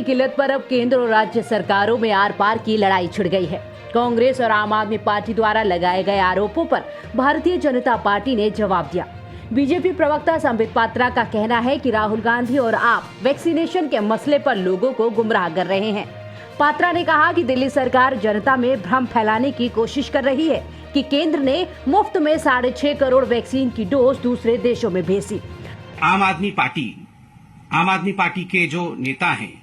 किल्लत पर अब केंद्र और राज्य सरकारों में आर पार की लड़ाई छिड़ गई है। कांग्रेस और आम आदमी पार्टी द्वारा लगाए गए आरोपों पर भारतीय जनता पार्टी ने जवाब दिया। बीजेपी प्रवक्ता संबित पात्रा का कहना है कि राहुल गांधी और आप वैक्सीनेशन के मसले पर लोगों को गुमराह कर रहे हैं। पात्रा ने कहा कि दिल्ली सरकार जनता में भ्रम फैलाने की कोशिश कर रही है कि केंद्र ने मुफ्त में 6.5 करोड़ वैक्सीन की डोज दूसरे देशों में भेजी। आम आदमी पार्टी के जो नेता हैं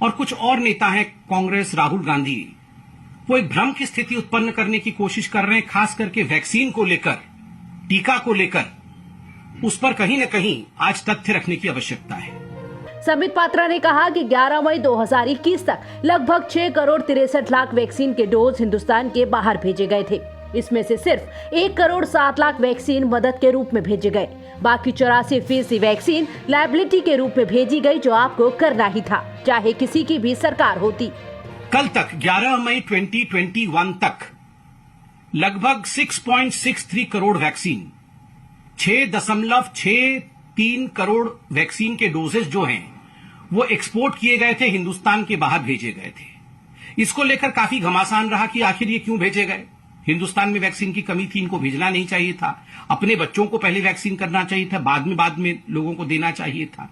और कुछ और नेता हैं कांग्रेस, राहुल गांधी, वो एक भ्रम की स्थिति उत्पन्न करने की कोशिश कर रहे हैं, खास करके वैक्सीन को लेकर, टीका को लेकर। उस पर कहीं न कहीं आज तथ्य रखने की आवश्यकता है। संबित पात्रा ने कहा कि 11 मई 2021 तक लगभग 6 करोड़ 63 लाख वैक्सीन के डोज हिंदुस्तान के बाहर भेजे गए थे। इसमें से सिर्फ 1 करोड़ 7 लाख वैक्सीन मदद के रूप में भेजे गए। बाकी 84% वैक्सीन लायबिलिटी के रूप में भेजी गई, जो आपको करना ही था, चाहे किसी की भी सरकार होती। कल तक 11 मई 2021 तक लगभग 6.63 करोड़ वैक्सीन, 6.63 करोड़ वैक्सीन के डोजेज जो हैं वो एक्सपोर्ट किए गए थे, हिंदुस्तान के बाहर भेजे गए थे। इसको लेकर काफी घमासान रहा कि आखिर ये क्यों भेजे गए। हिंदुस्तान में वैक्सीन की कमी थी, इनको भेजना नहीं चाहिए था। अपने बच्चों को पहले वैक्सीन करना चाहिए था, बाद में लोगों को देना चाहिए था।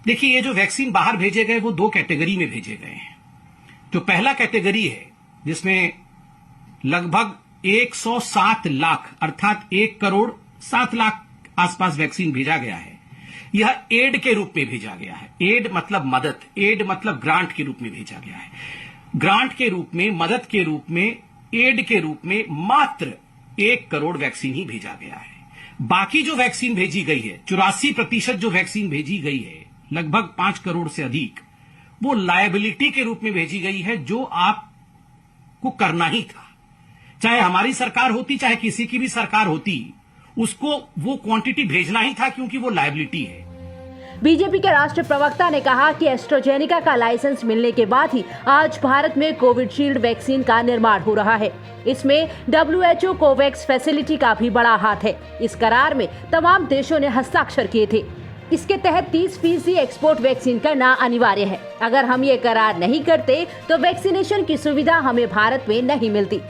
देखिए, ये जो वैक्सीन बाहर भेजे गए वो 2 कैटेगरी में भेजे गए हैं। जो पहला कैटेगरी है जिसमें लगभग 107 लाख अर्थात 1 करोड़ 7 लाख आसपास वैक्सीन भेजा गया है, यह एड के रूप में भेजा गया है। एड मतलब मदद, एड मतलब ग्रांट के रूप में भेजा गया है। ग्रांट के रूप में, मदद के रूप में, एड के रूप में मात्र 1 करोड़ वैक्सीन ही भेजा गया है। बाकी जो वैक्सीन भेजी गई है, 84% जो वैक्सीन भेजी गई है, लगभग 5 करोड़ से अधिक, वो लायबिलिटी के रूप में भेजी गई है, जो आपको करना ही था। चाहे हमारी सरकार होती, चाहे किसी की भी सरकार होती, उसको वो क्वांटिटी भेजना ही था, क्योंकि वो लायबिलिटी है। बीजेपी के राष्ट्रीय प्रवक्ता ने कहा कि एस्ट्राजेनेका का लाइसेंस मिलने के बाद ही आज भारत में कोविशील्ड वैक्सीन का निर्माण हो रहा है। इसमें WHO कोवैक्स फैसिलिटी का भी बड़ा हाथ है। इस करार में तमाम देशों ने हस्ताक्षर किए थे। इसके तहत 30% एक्सपोर्ट वैक्सीन करना अनिवार्य है। अगर हम ये करार नहीं करते तो वैक्सीनेशन की सुविधा हमें भारत में नहीं मिलती।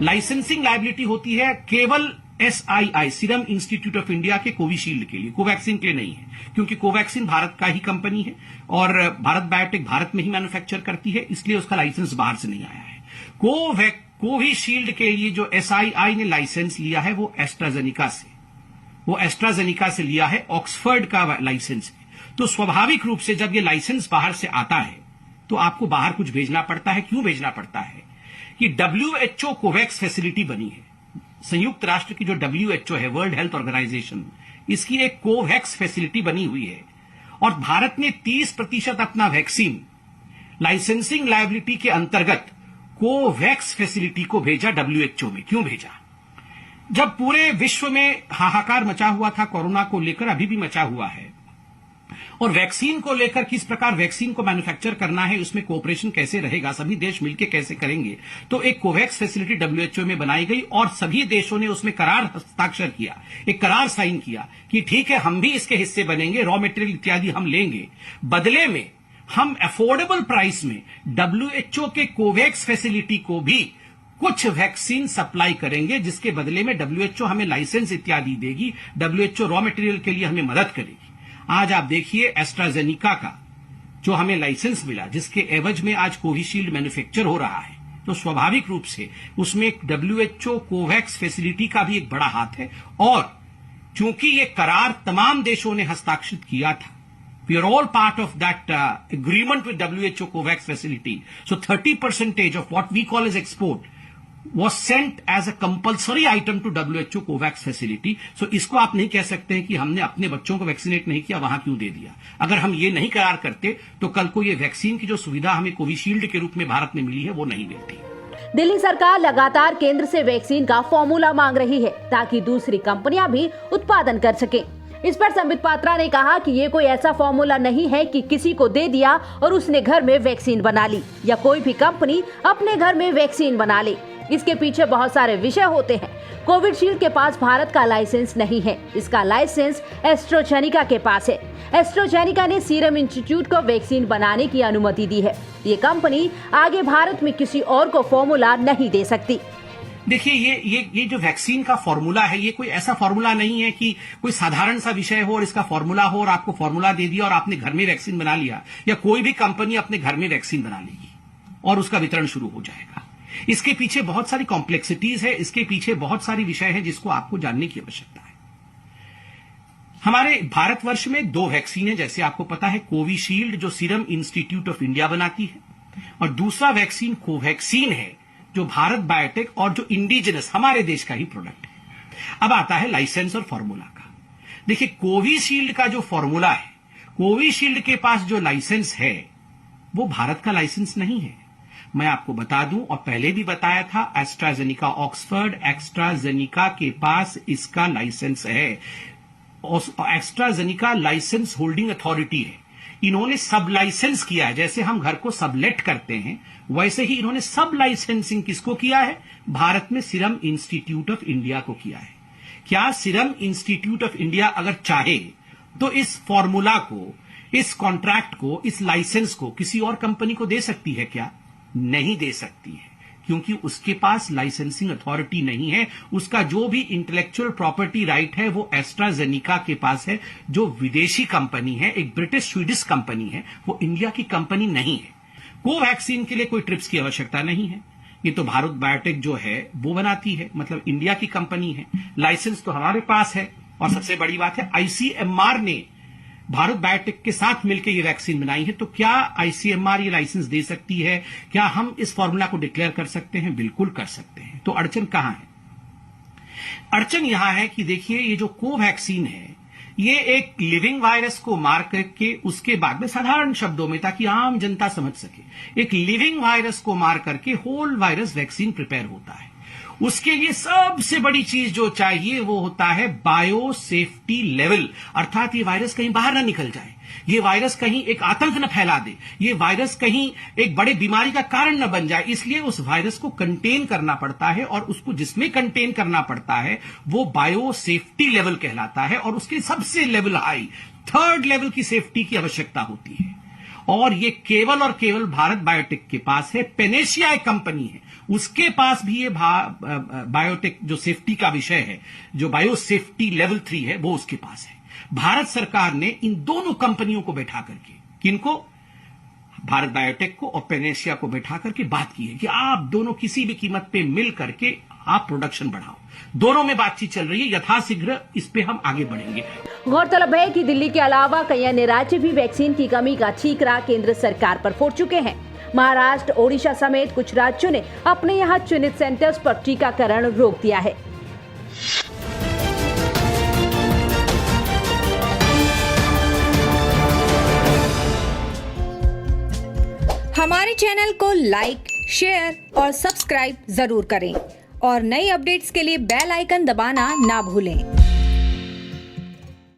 लाइसेंसिंग लायबिलिटी होती है केवल SII, serum institute of India के कोविशील्ड के लिए, कोवैक्सीन के लिए नहीं है, क्योंकि कोवैक्सीन भारत का ही कंपनी है और भारत बायोटेक भारत में ही मैन्युफैक्चर करती है, इसलिए उसका लाइसेंस बाहर से नहीं आया है। कोविशील्ड के लिए जो SII ने लाइसेंस लिया है वो एस्ट्राजेनिका से लिया है, ऑक्सफर्ड का लाइसेंस है। तो स्वाभाविक रूप से जब ये लाइसेंस बाहर से आता है तो आपको बाहर कुछ भेजना पड़ता है। क्यों भेजना पड़ता है कि WHO कोवैक्स फैसिलिटी बनी है। संयुक्त राष्ट्र की जो WHO है, वर्ल्ड हेल्थ ऑर्गेनाइजेशन, इसकी एक कोवैक्स फैसिलिटी बनी हुई है और भारत ने 30% अपना वैक्सीन लाइसेंसिंग लायबिलिटी के अंतर्गत कोवैक्स फैसिलिटी को भेजा WHO में। क्यों भेजा? जब पूरे विश्व में हाहाकार मचा हुआ था कोरोना को लेकर, अभी भी मचा हुआ है, और वैक्सीन को लेकर किस प्रकार वैक्सीन को मैन्युफैक्चर करना है, उसमें कोऑपरेशन कैसे रहेगा, सभी देश मिलकर कैसे करेंगे, तो एक कोवैक्स फैसिलिटी WHO में बनाई गई और सभी देशों ने उसमें करार हस्ताक्षर किया, एक करार साइन किया कि ठीक है, हम भी इसके हिस्से बनेंगे, रॉ मटेरियल इत्यादि हम लेंगे, बदले में हम अफोर्डेबल प्राइस में WHO के कोवैक्स फैसिलिटी को भी कुछ वैक्सीन सप्लाई करेंगे, जिसके बदले में WHO हमें लाइसेंस इत्यादि देगी, WHO रॉ मटेरियल के लिए हमें मदद करेगी। आज आप देखिए एस्ट्राजेनिका का जो हमें लाइसेंस मिला, जिसके एवज में आज कोविशील्ड मैन्युफैक्चर हो रहा है, तो स्वाभाविक रूप से उसमें WHO कोवैक्स फैसिलिटी का भी एक बड़ा हाथ है। और चूंकि ये करार तमाम देशों ने हस्ताक्षरित किया था, we are all part of that agreement with WHO Covax facility, so 30% of what we call as export was sent as a compulsory item to WHO Covax facility. So इसको आप नहीं कह सकते हैं कि हमने अपने बच्चों को वैक्सीनेट नहीं किया, वहां क्यों दे दिया। अगर हम ये नहीं करार करते तो कल को ये वैक्सीन की जो सुविधा हमें कोविशील्ड के रूप में भारत में मिली है वो नहीं मिलती। दिल्ली सरकार लगातार केंद्र से वैक्सीन का फॉर्मूला मांग रही है ताकि दूसरी कंपनियां भी उत्पादन कर सकें। इस पर संबित पात्रा ने कहा कि ये कोई ऐसा फॉर्मूला नहीं है कि किसी को दे दिया और उसने घर में वैक्सीन बना ली, या कोई भी कंपनी अपने घर में वैक्सीन बना ले। इसके पीछे बहुत सारे विषय होते हैं। कोविशील्ड के पास भारत का लाइसेंस नहीं है। इसका लाइसेंस एस्ट्राजेनेका के पास है। एस्ट्राजेनेका ने सीरम इंस्टीट्यूट को वैक्सीन बनाने की अनुमति दी है। ये कंपनी आगे भारत में किसी और को फॉर्मूला नहीं दे सकती। देखिए, ये जो वैक्सीन का फॉर्मूला है, ये कोई ऐसा फॉर्मूला नहीं है कि कोई साधारण सा विषय हो और इसका फॉर्मूला हो और आपको फॉर्मूला दे दिया और आपने घर में वैक्सीन बना लिया, या कोई भी कंपनी अपने घर में वैक्सीन बना लेगी और उसका वितरण शुरू हो जाएगा। इसके पीछे बहुत सारी कॉम्प्लेक्सिटीज है, इसके पीछे बहुत सारी विषय है जिसको आपको जानने की आवश्यकता है। हमारे भारतवर्ष में 2 वैक्सीन है, जैसे आपको पता है, कोविशील्ड जो सीरम इंस्टीट्यूट ऑफ इंडिया बनाती है, और दूसरा वैक्सीन कोवैक्सीन है जो भारत बायोटेक और जो इंडिजिनस हमारे देश का ही प्रोडक्ट है। अब आता है लाइसेंस और फॉर्मूला का। देखिए, कोविशील्ड का जो फॉर्मूला है, कोविशील्ड के पास जो लाइसेंस है, वो भारत का लाइसेंस नहीं है। मैं आपको बता दूं, और पहले भी बताया था, एस्ट्राजेनेका ऑक्सफोर्ड एस्ट्राजेनेका के पास इसका लाइसेंस है। एस्ट्राजेनेका लाइसेंस होल्डिंग अथॉरिटी है। इन्होंने सब लाइसेंस किया है। जैसे हम घर को सबलेट करते हैं, वैसे ही इन्होंने सब लाइसेंसिंग किसको किया है? भारत में सीरम इंस्टीट्यूट ऑफ इंडिया को किया है। क्या सीरम इंस्टीट्यूट ऑफ इंडिया अगर चाहे तो इस फॉर्मूला को, इस कॉन्ट्रैक्ट को, इस लाइसेंस को किसी और कंपनी को दे सकती है क्या? नहीं दे सकती है, क्योंकि उसके पास लाइसेंसिंग अथॉरिटी नहीं है। उसका जो भी इंटेलेक्चुअल प्रॉपर्टी राइट है वो एस्ट्राजेनेका के पास है, जो विदेशी कंपनी है, एक ब्रिटिश स्वीडिश कंपनी है, वो इंडिया की कंपनी नहीं है। कोवैक्सीन के लिए कोई ट्रिप्स की आवश्यकता नहीं है। ये तो भारत बायोटेक जो है वो बनाती है, मतलब इंडिया की कंपनी है। लाइसेंस तो हमारे पास है, और सबसे बड़ी बात है, आईसीएमआर ने भारत बायोटेक के साथ मिलकर ये वैक्सीन बनाई है। तो क्या आईसीएमआर ये लाइसेंस दे सकती है? क्या हम इस फॉर्मूला को डिक्लेयर कर सकते हैं? बिल्कुल कर सकते हैं। तो अड़चन कहां है? अड़चन यहां है कि देखिए, ये जो कोवैक्सीन है, ये एक लिविंग वायरस को मार करके उसके बाद में, साधारण शब्दों में ताकि आम जनता समझ सके, एक लिविंग वायरस को मार करके होल वायरस वैक्सीन प्रिपेयर होता है। उसके लिए सबसे बड़ी चीज जो चाहिए वो होता है बायो सेफ्टी लेवल, अर्थात ये वायरस कहीं बाहर ना निकल जाए, ये वायरस कहीं एक आतंक न फैला दे, ये वायरस कहीं एक बड़े बीमारी का कारण न बन जाए। इसलिए उस वायरस को कंटेन करना पड़ता है, और उसको जिसमें कंटेन करना पड़ता है वो बायो सेफ्टी लेवल कहलाता है, और उसके सबसे लेवल हाई, 3rd लेवल की सेफ्टी की आवश्यकता होती है। और ये केवल और केवल भारत बायोटेक के पास है। पेनेशिया एक कंपनी है, उसके पास भी ये बायोटेक जो सेफ्टी का विषय है, जो बायो सेफ्टी लेवल 3 है, वो उसके पास है। भारत सरकार ने इन दोनों कंपनियों को बैठा करके, किनको? भारत बायोटेक को और पेनेशिया को बैठा करके बात की है कि आप दोनों किसी भी कीमत पे मिल करके आप प्रोडक्शन बढ़ाओ। दोनों में बातचीत चल रही है, यथाशीघ्र इस पे हम आगे बढ़ेंगे। गौरतलब है कि दिल्ली के अलावा कई अन्य राज्य भी वैक्सीन की कमी का ठीकरा केंद्र सरकार पर फोड़ चुके हैं। महाराष्ट्र, ओडिशा समेत कुछ राज्यों ने अपने यहाँ चुनित सेंटर्स पर टीकाकरण रोक दिया है। हमारे चैनल को लाइक, शेयर और सब्सक्राइब जरूर करें, और नई अपडेट्स के लिए बेल आइकन दबाना ना भूलें।